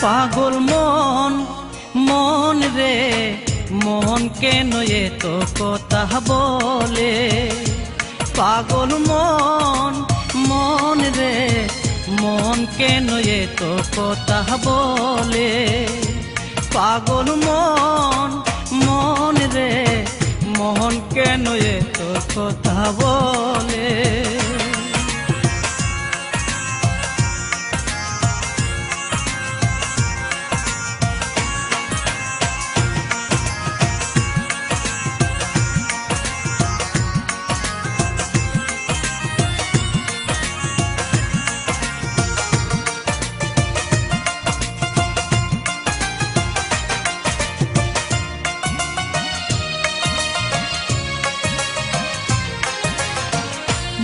পাগল মন মন রে মন কেন এত কথা বলে পাগল মন মন রে মন কেন এত কথা বলে পাগল মন মন রে মন কেন এত কথা বলে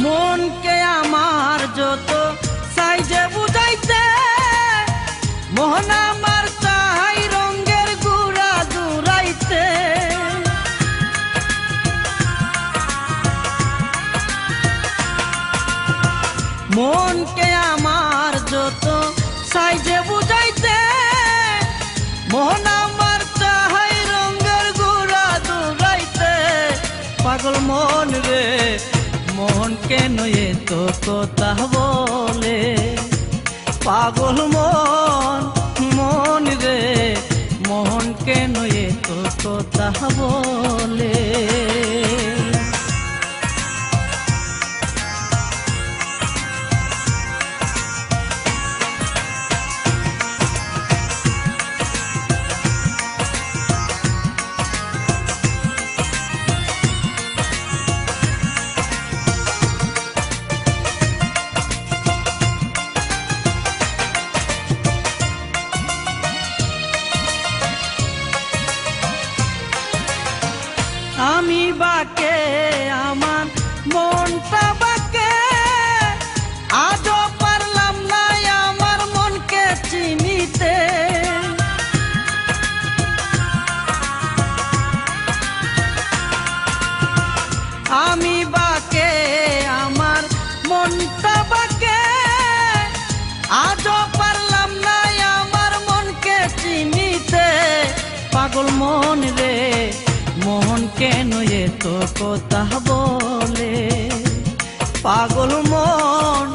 মন কে আমার যত সাইজে বুঝাইতে মোহন আমার চাই রঙের গুড়া জুড়াইতে মন কে আমার যত সাইজে বুঝাইতে মোহন আমার চাই রঙের গুড়া জুড়াইতে পাগল মন রে মন কেন এত কথা বলে পাগল মন মন রে মন কেন এত কথা বলে আমি বাকে আমার মনটা বাকে আজও পারলাম না আমার মনকে চিনিতে আমি বাকে আমার মনটা বাকে আজও পারলাম না আমার মনকে চিনিতে পাগল মন রে মন কেন এত কথা বলে পাগল মন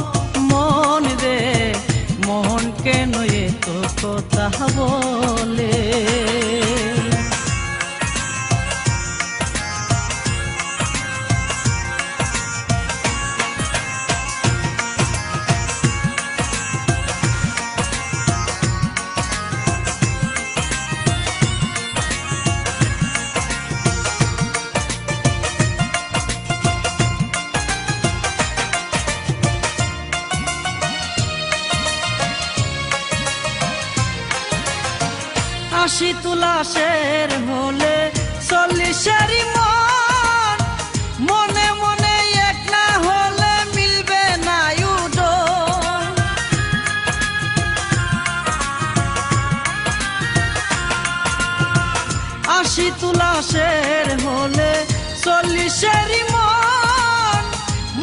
মন রে মন কেন এত কথা বলে আশি তুলাশের হলে 40-এরই মন মনে মনে এক না হলে মিলবে না উডন আশি তুলাশের হলে 40-এরই মন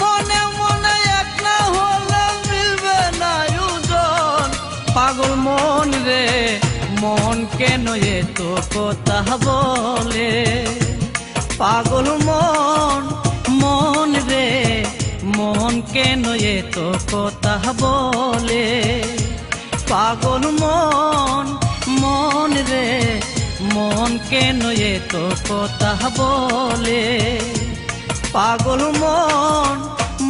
মনে মনে এক না হলে মিলবে না উডন পাগল মন রে মন কেন এত কথা বলে পাগল মন মন রে মন কেন এত কথা বলে পাগল মন মন রে মন কেন এত কথা বলে পাগল মন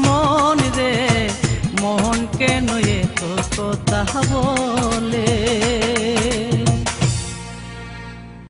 মন রে মন কেন এত কথা বলে